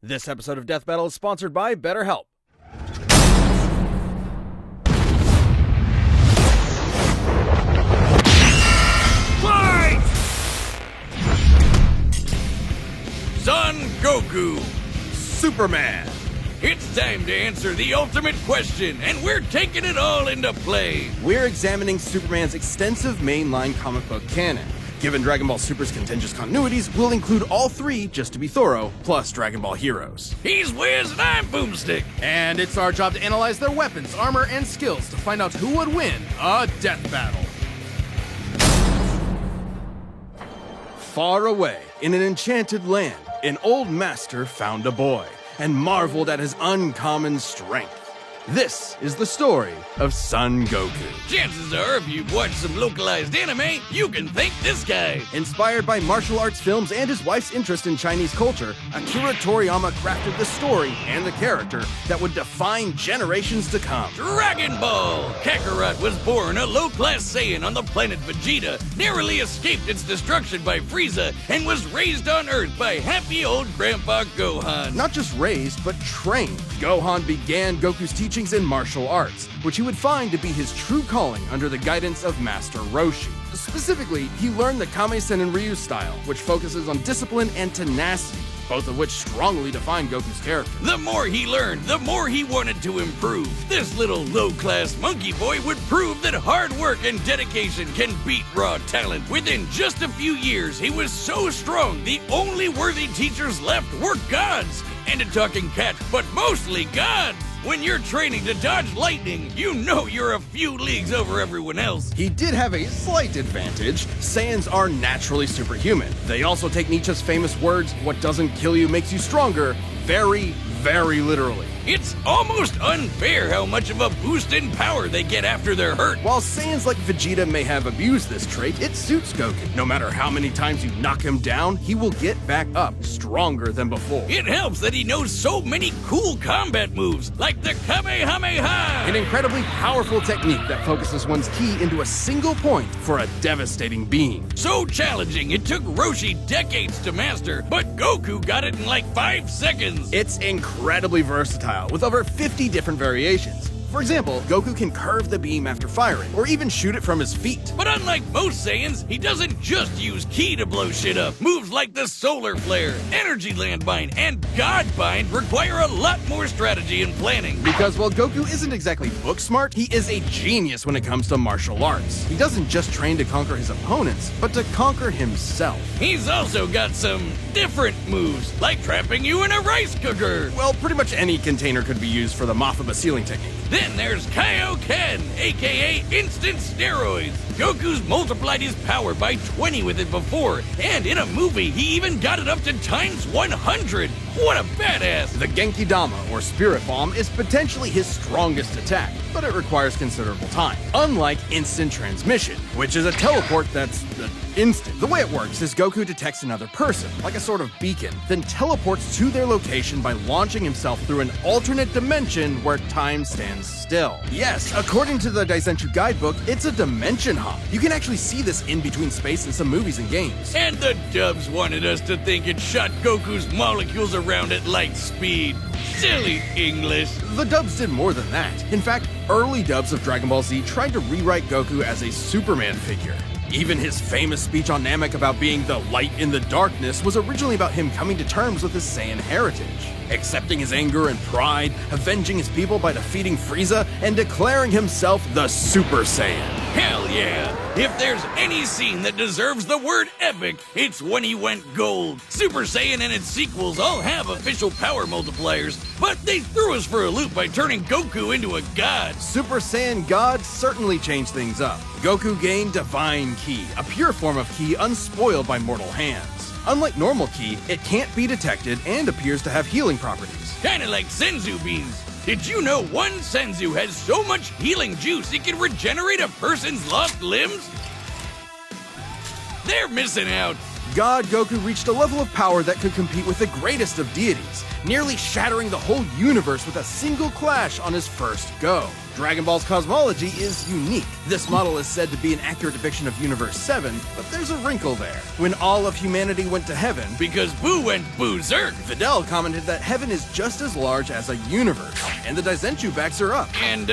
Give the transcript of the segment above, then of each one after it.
This episode of Death Battle is sponsored by BetterHelp. Fight! Son Goku, Superman. it's time to answer the ultimate question, and we're taking it all into play. We're examining Superman's extensive mainline comic book canon. Given Dragon Ball Super's contentious continuities, we'll include all three, just to be thorough, plus Dragon Ball Heroes. He's Wiz and I'm Boomstick. And it's our job to analyze their weapons, armor, and skills to find out who would win a death battle. Far away, in an enchanted land, an old master found a boy and marveled at his uncommon strength. This is the story of Son Goku. Chances are, if you've watched some localized anime, you can thank this guy. Inspired by martial arts films and his wife's interest in Chinese culture, Akira Toriyama crafted the story and the character that would define generations to come. Dragon Ball! Kakarot was born a low-class Saiyan on the planet Vegeta, narrowly escaped its destruction by Frieza, and was raised on Earth by happy old Grandpa Gohan. Not just raised, but trained. Gohan began Goku's teachings in martial arts, which he would find to be his true calling under the guidance of Master Roshi. Specifically, he learned the Kame-sen and Ryu style, which focuses on discipline and tenacity, both of which strongly define Goku's character. The more he learned, the more he wanted to improve. This little low-class monkey boy would prove that hard work and dedication can beat raw talent. Within just a few years, he was so strong, the only worthy teachers left were gods. And a talking cat, but mostly gods. When you're training to dodge lightning, you know you're a few leagues over everyone else. He did have a slight advantage. Saiyans are naturally superhuman. They also take Nietzsche's famous words, "What doesn't kill you makes you stronger," very, very literally. It's almost unfair how much of a boost in power they get after they're hurt. While Saiyans like Vegeta may have abused this trait, it suits Goku. No matter how many times you knock him down, he will get back up, stronger than before. It helps that he knows so many cool combat moves, like the Kamehameha! An incredibly powerful technique that focuses one's ki into a single point for a devastating beam. So challenging, it took Roshi decades to master, but Goku got it in like 5 seconds. It's incredibly versatile, with over 50 different variations. For example, Goku can curve the beam after firing, or even shoot it from his feet. But unlike most Saiyans, he doesn't just use ki to blow shit up. Moves like the Solar Flare, Energy Landbind, and God Bind require a lot more strategy and planning. Because while Goku isn't exactly book smart, he is a genius when it comes to martial arts. He doesn't just train to conquer his opponents, but to conquer himself. He's also got some different moves, like trapping you in a rice cooker. Well, pretty much any container could be used for the Mothama sealing technique. Then there's Kaioken, aka instant steroids. Goku's multiplied his power by 20 with it before, and in a movie, he even got it up to times 100. What a badass! The Genki Dama, or Spirit Bomb, is potentially his strongest attack, but it requires considerable time. Unlike instant transmission, which is a teleport that's instant. The way it works is Goku detects another person, like a sort of beacon, then teleports to their location by launching himself through an alternate dimension where time stands still. Yes, according to the Daizenshuu guidebook, it's a dimension hop. You can actually see this in between space in some movies and games. And the dubs wanted us to think it shot Goku's molecules around at light speed. Silly English. The dubs did more than that. In fact, early dubs of Dragon Ball Z tried to rewrite Goku as a Superman figure. Even his famous speech on Namek about being the light in the darkness was originally about him coming to terms with his Saiyan heritage, accepting his anger and pride, avenging his people by defeating Frieza, and declaring himself the Super Saiyan. Hell yeah! If there's any scene that deserves the word epic, it's when he went gold. Super Saiyan and its sequels all have official power multipliers, but they threw us for a loop by turning Goku into a god. Super Saiyan God certainly changed things up. Goku gained Divine Ki, a pure form of ki unspoiled by mortal hands. Unlike normal ki, it can't be detected and appears to have healing properties. Kinda like Senzu beans. Did you know one Senzu has so much healing juice it can regenerate a person's lost limbs? They're missing out. God Goku reached a level of power that could compete with the greatest of deities, nearly shattering the whole universe with a single clash on his first go. Dragon Ball's cosmology is unique. This model is said to be an accurate depiction of Universe 7, but there's a wrinkle there. When all of humanity went to heaven, Because Boo went berserk. Videl commented that heaven is just as large as a universe, and the Daizenshuu backs her up. And,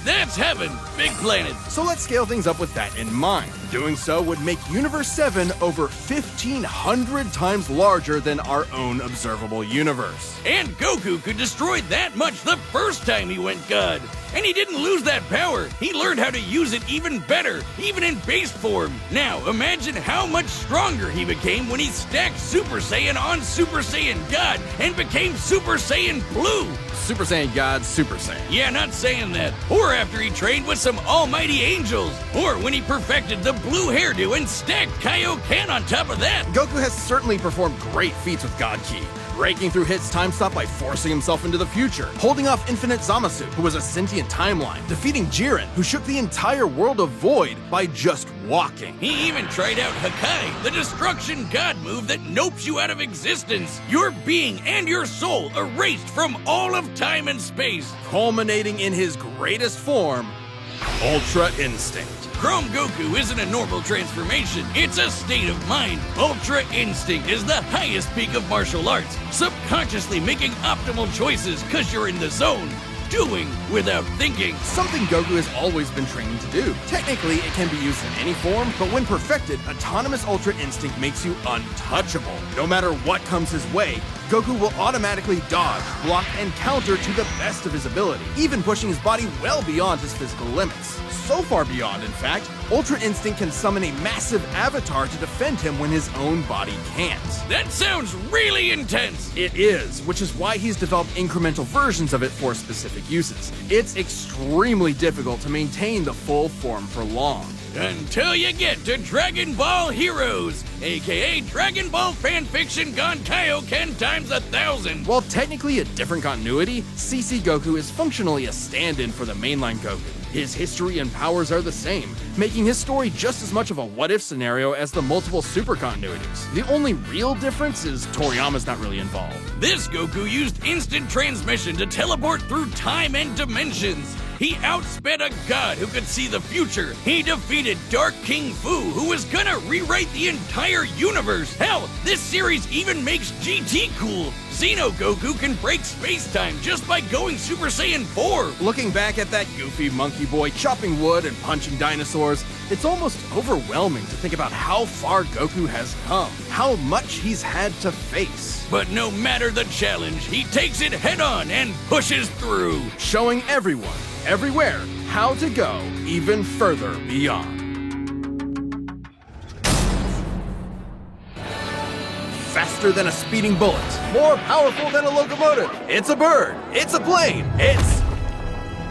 that's heaven. Big planet. So let's scale things up with that in mind. Doing so would make Universe 7 over 1,500 times larger than our own observable universe. And Goku could destroy that much the first time he went God. And he didn't lose that power. He learned how to use it even better, even in base form. Now, imagine how much stronger he became when he stacked Super Saiyan on Super Saiyan God and became Super Saiyan Blue. Super Saiyan God, Super Saiyan. Yeah, not saying that. Or after he trained with some almighty angels. Or when he perfected the blue hairdo and stacked Kaioken on top of that. Goku has certainly performed great feats with God Ki, breaking through Hit's time stop by forcing himself into the future, holding off Infinite Zamasu, who was a sentient timeline, defeating Jiren, who shook the entire world of Void by just walking. He even tried out Hakai, the destruction god move that nopes you out of existence. Your being and your soul erased from all of time and space. Culminating in his greatest form, Ultra Instinct. Chrome Goku isn't a normal transformation, it's a state of mind. Ultra Instinct is the highest peak of martial arts, subconsciously making optimal choices because you're in the zone. Doing without thinking. Something Goku has always been training to do. Technically, it can be used in any form, but when perfected, Autonomous Ultra Instinct makes you untouchable. No matter what comes his way, Goku will automatically dodge, block, and counter to the best of his ability, even pushing his body well beyond his physical limits. So far beyond, in fact, Ultra Instinct can summon a massive avatar to defend him when his own body can't. That sounds really intense. It is, which is why he's developed incremental versions of it for specific uses. It's extremely difficult to maintain the full form for long. Until you get to Dragon Ball Heroes, aka Dragon Ball fanfiction gone Kaioken times 1,000. While technically a different continuity, CC Goku is functionally a stand-in for the mainline Goku. His history and powers are the same, making his story just as much of a what-if scenario as the multiple super continuities. The only real difference is Toriyama's not really involved. This Goku used instant transmission to teleport through time and dimensions. He outsped a god who could see the future. He defeated Dark King Fu, who was gonna rewrite the entire universe. Hell, this series even makes GT cool. Xeno Goku can break space-time just by going Super Saiyan 4. Looking back at that goofy monkey boy chopping wood and punching dinosaurs, it's almost overwhelming to think about how far Goku has come, how much he's had to face. But no matter the challenge, he takes it head-on and pushes through. Showing everyone, everywhere, how to go even further beyond. Faster than a speeding bullet, more powerful than a locomotive. It's a bird, it's a plane, it's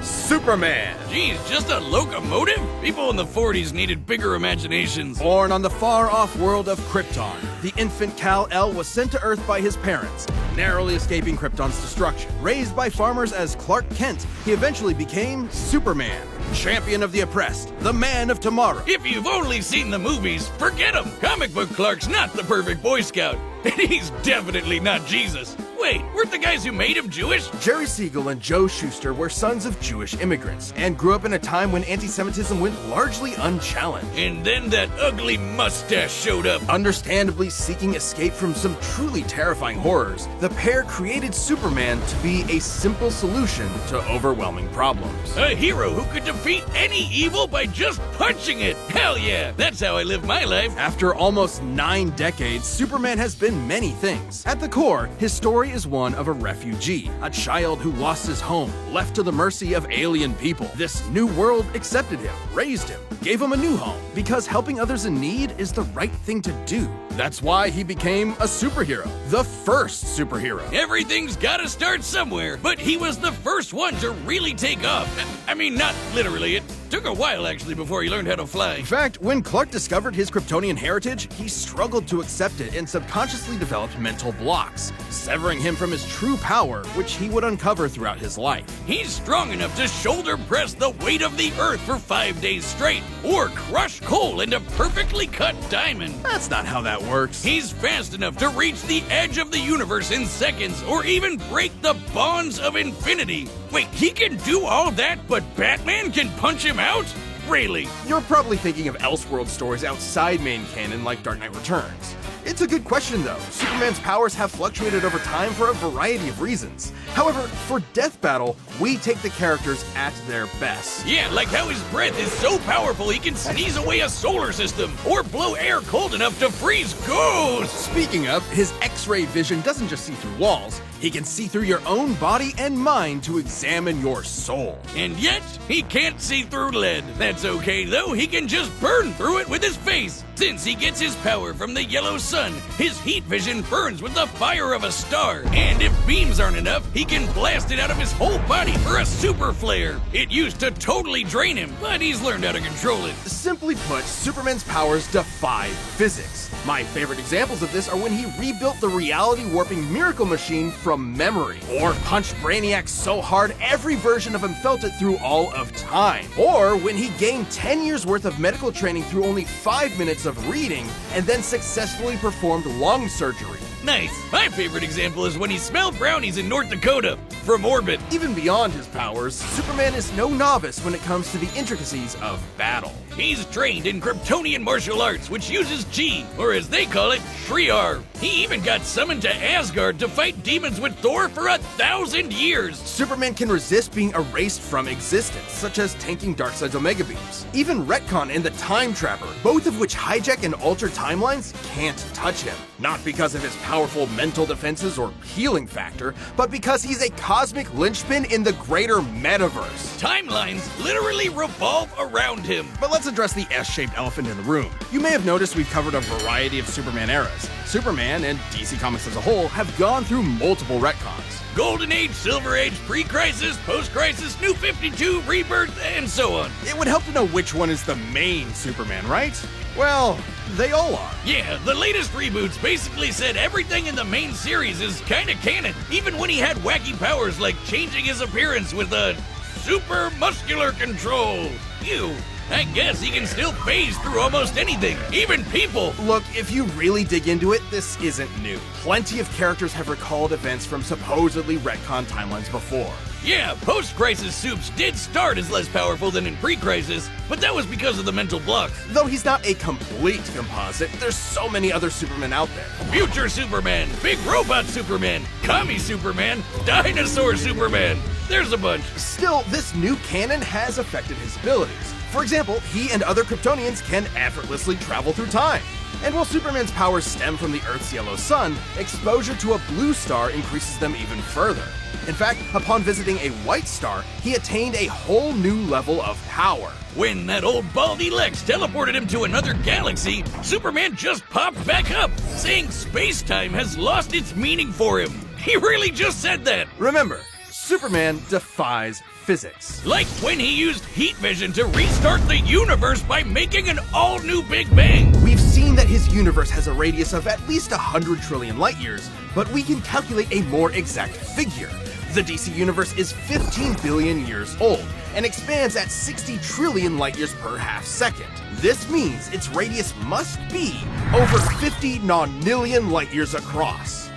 Superman. Geez, just a locomotive? People in the 40s needed bigger imaginations. Born on the far-off world of Krypton, the infant Kal-El was sent to Earth by his parents, narrowly escaping Krypton's destruction. Raised by farmers as Clark Kent, he eventually became Superman, champion of the oppressed, the man of tomorrow. If you've only seen the movies, forget him. Comic book Clark's not the perfect Boy Scout, and he's definitely not Jesus. Wait, weren't the guys who made him Jewish? Jerry Siegel and Joe Shuster were sons of Jewish immigrants and grew up in a time when anti-Semitism went largely unchallenged. And then that ugly mustache showed up. Understandably seeking escape from some truly terrifying horrors, the pair created Superman to be a simple solution to overwhelming problems. A hero who could defeat any evil by just punching it. Hell yeah, that's how I live my life. After almost 9 decades, Superman has been many things. At the core, his story is one of a refugee, a child who lost his home, left to the mercy of alien people. This new world accepted him, raised him, gave him a new home, because helping others in need is the right thing to do. That's why he became a superhero, the first superhero. Everything's gotta start somewhere, but he was the first one to really take off. I mean, not literally. It took a while, actually, before he learned how to fly. In fact, when Clark discovered his Kryptonian heritage, he struggled to accept it and subconsciously developed mental blocks, severing him from his true power, which he would uncover throughout his life. He's strong enough to shoulder press the weight of the Earth for 5 days straight, or crush coal into perfectly cut diamond. That's not how that works. He's fast enough to reach the edge of the universe in seconds, or even break the bonds of infinity. Wait, he can do all that, but Batman can punch him out? Really? You're probably thinking of Elseworld stories outside main canon like Dark Knight Returns. It's a good question though. Superman's powers have fluctuated over time for a variety of reasons. However, for Death Battle, we take the characters at their best. Yeah, like how his breath is so powerful he can sneeze away a solar system or blow air cold enough to freeze ghosts! Speaking of, his X-ray vision doesn't just see through walls, he can see through your own body and mind to examine your soul. And yet, he can't see through lead. That's okay though, he can just burn through it with his face. Since he gets his power from the yellow sun, his heat vision burns with the fire of a star. And if beams aren't enough, he can blast it out of his whole body for a super flare. It used to totally drain him, but he's learned how to control it. Simply put, Superman's powers defy physics. My favorite examples of this are when he rebuilt the reality warping miracle machine from memory, or punched Brainiac so hard every version of him felt it through all of time, or when he gained 10 years worth of medical training through only 5 minutes of reading and then successfully performed lung surgery. Nice. My favorite example is when he smelled brownies in North Dakota from orbit. Even beyond his powers, Superman is no novice when it comes to the intricacies of battle. He's trained in Kryptonian martial arts, which uses Chi, or as they call it, Shriar. He even got summoned to Asgard to fight demons with Thor for 1,000 years. Superman can resist being erased from existence, such as tanking Darkseid's Omega Beams. Even Retcon and the Time Trapper, both of which hijack and alter timelines, can't touch him. Not because of his powerful mental defenses or healing factor, but because he's a cosmic linchpin in the greater metaverse. Timelines literally revolve around him. But let's address the S-shaped elephant in the room. You may have noticed we've covered a variety of Superman eras. Superman, and DC Comics as a whole, have gone through multiple retcons. Golden Age, Silver Age, Pre-Crisis, Post-Crisis, New 52, Rebirth, and so on. It would help to know which one is the main Superman, right? Well, they all are. Yeah, the latest reboots basically said everything in the main series is kinda canon, even when he had wacky powers like changing his appearance with a super muscular control. Ew. I guess he can still phase through almost anything, even people. Look, if you really dig into it, this isn't new. Plenty of characters have recalled events from supposedly retcon timelines before. Yeah, post-crisis Supes did start as less powerful than in pre-crisis, but that was because of the mental blocks. Though he's not a complete composite, there's so many other Supermen out there. Future Superman, Big Robot Superman, Commie Superman, Dinosaur Superman. There's a bunch. Still, this new canon has affected his abilities. For example, he and other Kryptonians can effortlessly travel through time. And while Superman's powers stem from the Earth's yellow sun, exposure to a blue star increases them even further. In fact, upon visiting a white star, he attained a whole new level of power. When that old baldy Lex teleported him to another galaxy, Superman just popped back up, saying space-time has lost its meaning for him. He really just said that. Remember, Superman defies physics. Like when he used heat vision to restart the universe by making an all-new Big Bang. We've seen that his universe has a radius of at least 100 trillion light years, but we can calculate a more exact figure. The DC universe is 15 billion years old and expands at 60 trillion light years per half second. This means its radius must be over 50 nonillion light years across.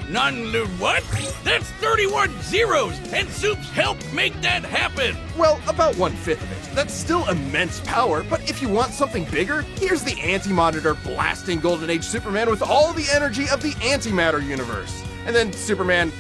What? That's 31 zeros, and Supes helped make that happen. Well, about 1/5 of it. That's still immense power, but if you want something bigger, here's the Anti-Monitor blasting Golden Age Superman with all the energy of the antimatter universe. And then Superman,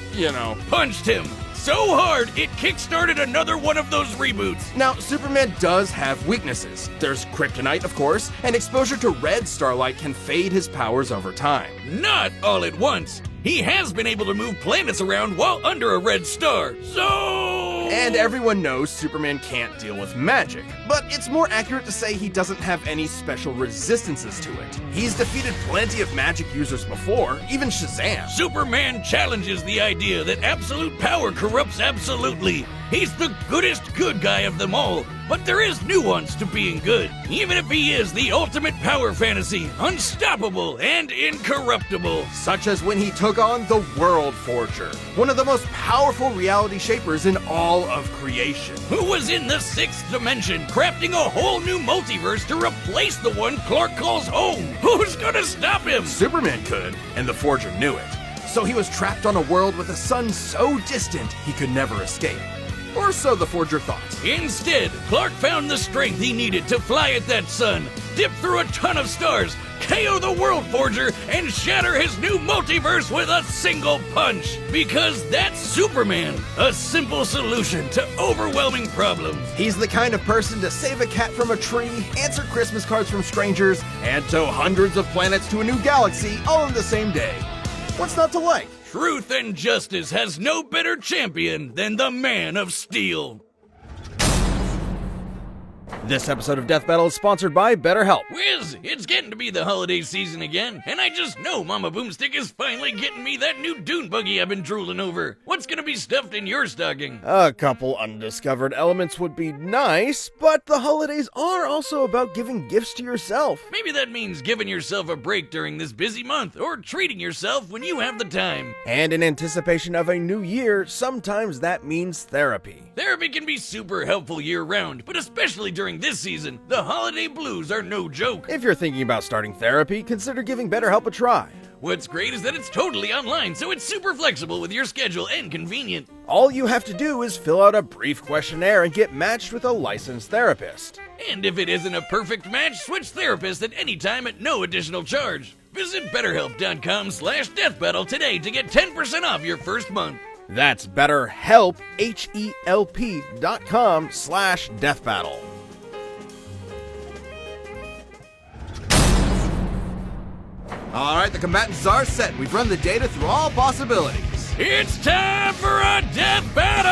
punched him so hard it kickstarted another one of those reboots. Now, Superman does have weaknesses. There's kryptonite, of course, and exposure to red starlight can fade his powers over time. Not all at once. He has been able to move planets around while under a red star, so... And everyone knows Superman can't deal with magic, but it's more accurate to say he doesn't have any special resistances to it. He's defeated plenty of magic users before, even Shazam. Superman challenges the idea that absolute power corrupts absolutely. He's the goodest good guy of them all, but there is nuance to being good, even if he is the ultimate power fantasy, unstoppable and incorruptible. Such as when he took on the World Forger, one of the most powerful reality shapers in all of creation. Who was in the 6th dimension, crafting a whole new multiverse to replace the one Clark calls home. Who's gonna stop him? Superman could, and the Forger knew it. So he was trapped on a world with a sun so distant he could never escape. Or so the Forger thought. Instead, Clark found the strength he needed to fly at that sun, dip through a ton of stars, KO the World Forger, and shatter his new multiverse with a single punch. Because that's Superman, a simple solution to overwhelming problems. He's the kind of person to save a cat from a tree, answer Christmas cards from strangers, and tow hundreds of planets to a new galaxy all in the same day. What's not to like? Truth and justice has no better champion than the Man of Steel. This episode of Death Battle is sponsored by BetterHelp. Whiz, it's getting to be the holiday season again, and I just know Mama Boomstick is finally getting me that new dune buggy I've been drooling over. What's gonna be stuffed in your stocking? A couple undiscovered elements would be nice, but the holidays are also about giving gifts to yourself. Maybe that means giving yourself a break during this busy month, or treating yourself when you have the time. And in anticipation of a new year, sometimes that means therapy. Therapy can be super helpful year-round, but especially during this season, the holiday blues are no joke. If you're thinking about starting therapy, consider giving BetterHelp a try. What's great is that it's totally online, so it's super flexible with your schedule and convenient. All you have to do is fill out a brief questionnaire and get matched with a licensed therapist. And if it isn't a perfect match, switch therapists at any time at no additional charge. Visit BetterHelp.com/deathbattle today to get 10% off your first month. That's BetterHelp, HELP.com/deathbattle. All right, the combatants are set. We've run the data through all possibilities. It's time for a death battle!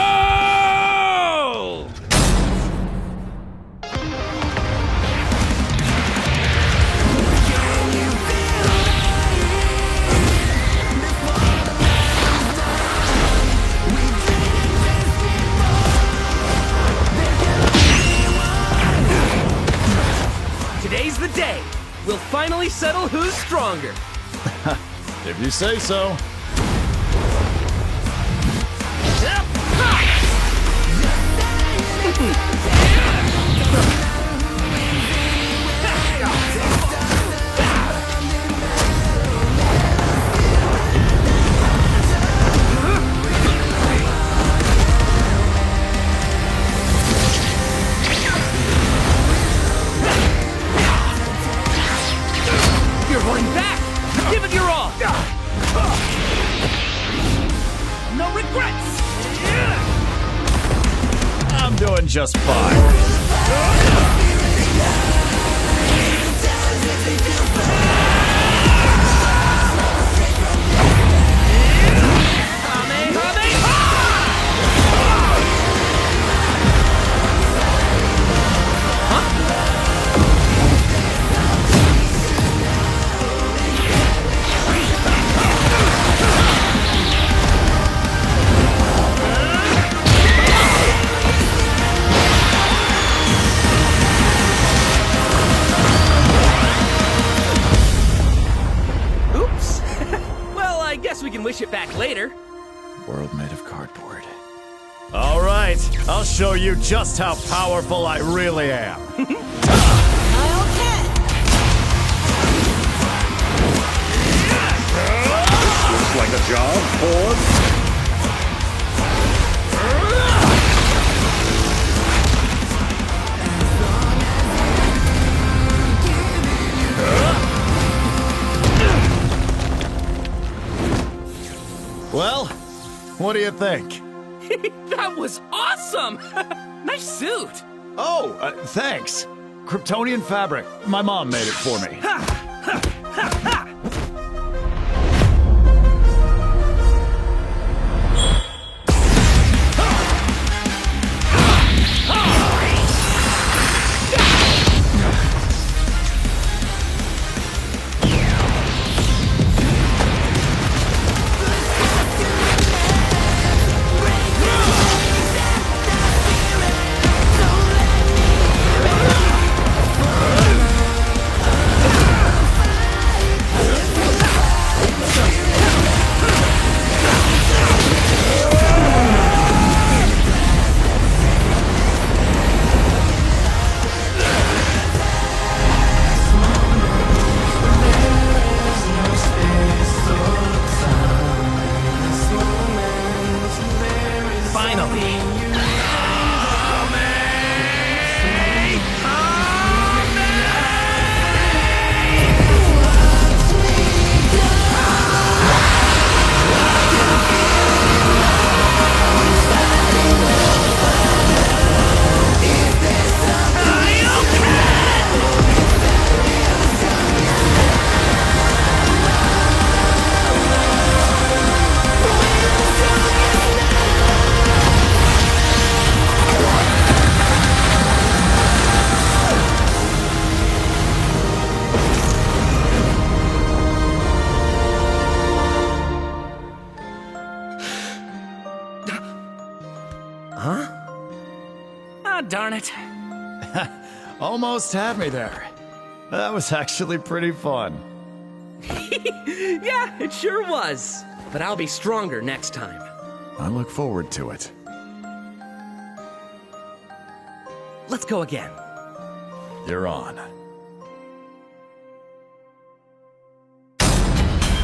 Today's the day. We'll finally settle who's stronger. If you say so. You're holding back. Give it your all. No regrets. I'm doing just fine. Oops. Well, I guess we can wish it back later. World made of cardboard. All right, I'll show you just how powerful I really am. Looks like a job, Ford. Well, what do you think? That was awesome. Nice suit. Oh, thanks. Kryptonian fabric. My mom made it for me. Finally. Ah, darn it. Almost had me there. That was actually pretty fun. Yeah, it sure was. But I'll be stronger next time. I look forward to it. Let's go again. You're on.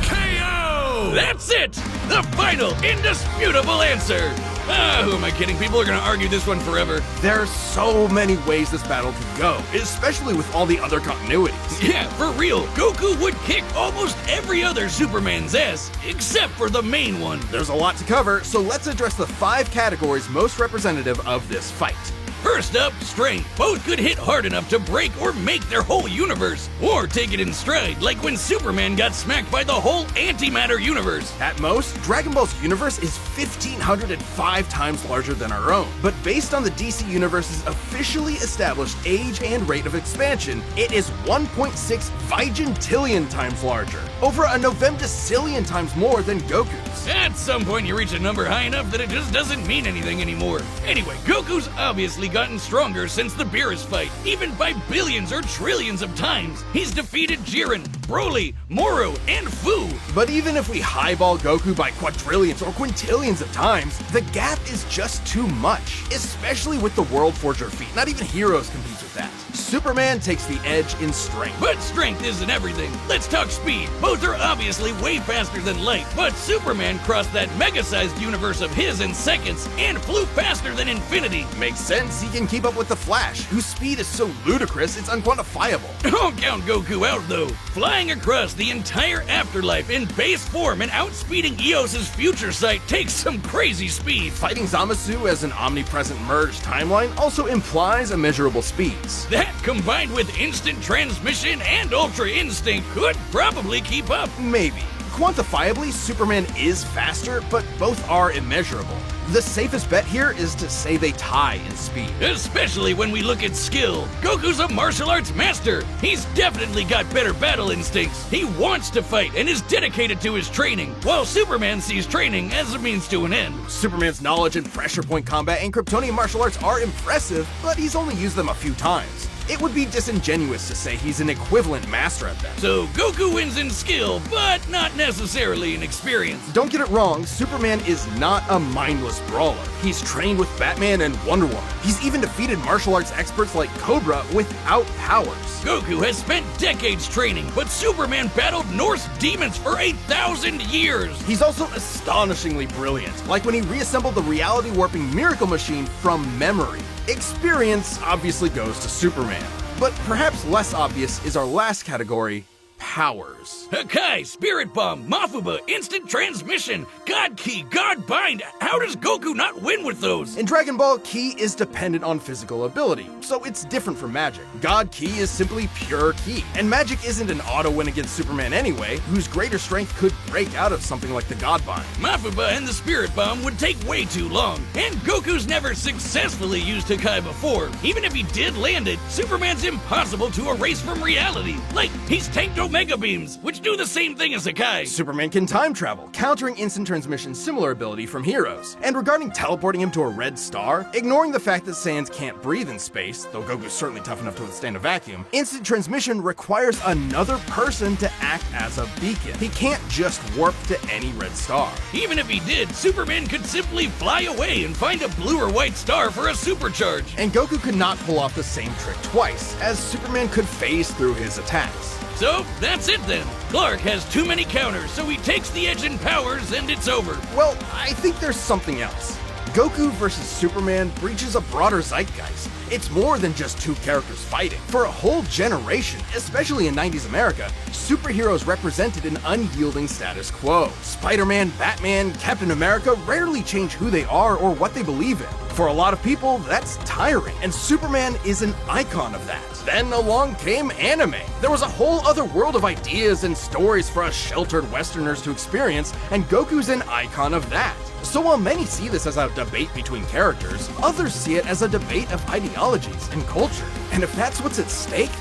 KO! That's it! The final, indisputable answer! Who am I kidding? People are gonna argue this one forever. There's so many ways this battle could go, especially with all the other continuities. Yeah, for real, Goku would kick almost every other Superman's ass, except for the main one. There's a lot to cover, so let's address the 5 categories most representative of this fight. First up, strength. Both could hit hard enough to break or make their whole universe, or take it in stride, like when Superman got smacked by the whole antimatter universe. At most, Dragon Ball's universe is 1,505 times larger than our own. But based on the DC Universe's officially established age and rate of expansion, it is 1.6 vigintillion times larger, over a novemdecillion times more than Goku's. At some point you reach a number high enough that it just doesn't mean anything anymore. Anyway, Goku's obviously gotten stronger since the Beerus fight, even by billions or trillions of times. He's defeated Jiren, Broly, Moro, and Fu. But even if we highball Goku by quadrillions or quintillions of times, the gap is just too much, especially with the World Forger feat. Not even Heroes competes with that. Superman takes the edge in strength. But strength isn't everything. Let's talk speed. Both are obviously way faster than light, but Superman crossed that mega-sized universe of his in seconds and flew faster than infinity. Makes sense, he can keep up with the Flash, whose speed is so ludicrous it's unquantifiable. Don't count Goku out though. Flying across the entire afterlife in base form and outspeeding Eos's future sight takes some crazy speed. Fighting Zamasu as an omnipresent merged timeline also implies immeasurable speeds. That combined with instant transmission and ultra instinct could probably keep up. Maybe. Quantifiably, Superman is faster, but both are immeasurable. The safest bet here is to say they tie in speed. Especially when we look at skill. Goku's a martial arts master. He's definitely got better battle instincts. He wants to fight and is dedicated to his training, while Superman sees training as a means to an end. Superman's knowledge in pressure point combat and Kryptonian martial arts are impressive, but he's only used them a few times. It would be disingenuous to say he's an equivalent master at them. So Goku wins in skill, but not necessarily in experience. Don't get it wrong, Superman is not a mindless brawler. He's trained with Batman and Wonder Woman. He's even defeated martial arts experts like Cobra without powers. Goku has spent decades training, but Superman battled Norse demons for 1,000 years. He's also astonishingly brilliant, like when he reassembled the reality warping miracle machine from memory. Experience obviously goes to Superman, but perhaps less obvious is our last category, powers. Hakai, Spirit Bomb, Mafuba, Instant Transmission, God Key, God Bind. How does Goku not win with those? In Dragon Ball, Ki is dependent on physical ability, so it's different from magic. God Ki is simply pure Ki, and magic isn't an auto win against Superman anyway, whose greater strength could break out of something like the God Bind. Mafuba and the Spirit Bomb would take way too long, and Goku's never successfully used Hakai before. Even if he did land it, Superman's impossible to erase from reality. Like, he's tanked Omega Beams, which do the same thing as Hakai. Superman can time travel, countering Instant Transmission's similar ability from Heroes. And regarding teleporting him to a red star, ignoring the fact that Saiyans can't breathe in space, though Goku's certainly tough enough to withstand a vacuum, Instant Transmission requires another person to act as a beacon. He can't just warp to any red star. Even if he did, Superman could simply fly away and find a blue or white star for a supercharge. And Goku could not pull off the same trick twice, as Superman could phase through his attacks. So, that's it then. Clark has too many counters, so he takes the edge in powers and it's over. Well, I think there's something else. Goku versus Superman breaches a broader zeitgeist. It's more than just two characters fighting. For a whole generation, especially in 90s America, superheroes represented an unyielding status quo. Spider-Man, Batman, Captain America rarely change who they are or what they believe in. For a lot of people, that's tiring, and Superman is an icon of that. Then along came anime. There was a whole other world of ideas and stories for us sheltered Westerners to experience, and Goku's an icon of that. So while many see this as a debate between characters, others see it as a debate of ideologies and culture. And if that's what's at stake,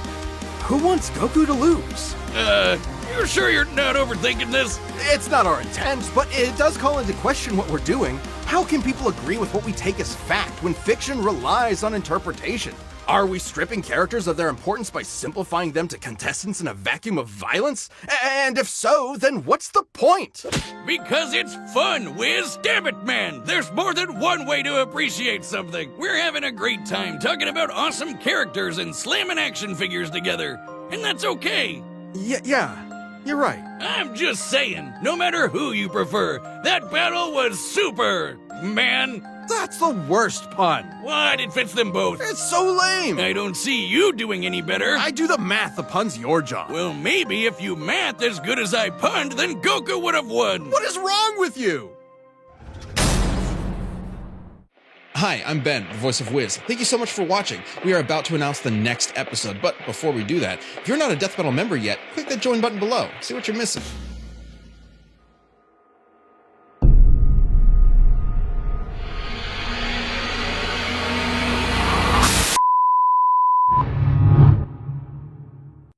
who wants Goku to lose? You sure you're not overthinking this? It's not our intent, but it does call into question what we're doing. How can people agree with what we take as fact when fiction relies on interpretation? Are we stripping characters of their importance by simplifying them to contestants in a vacuum of violence? And if so, then what's the point? Because it's fun, Wiz! Damn it, man! There's more than one way to appreciate something! We're having a great time talking about awesome characters and slamming action figures together. And that's okay! Yeah, you're right. I'm just saying, no matter who you prefer, that battle was super, man! That's the worst pun. What? It fits them both. It's so lame. I don't see you doing any better. I do the math, the pun's your job. Well, maybe if you math as good as I punned, then Goku would have won. What is wrong with you? Hi, I'm Ben, the voice of Wiz. Thank you so much for watching. We are about to announce the next episode, but before we do that, if you're not a Death Battle member yet, click that join button below. See what you're missing.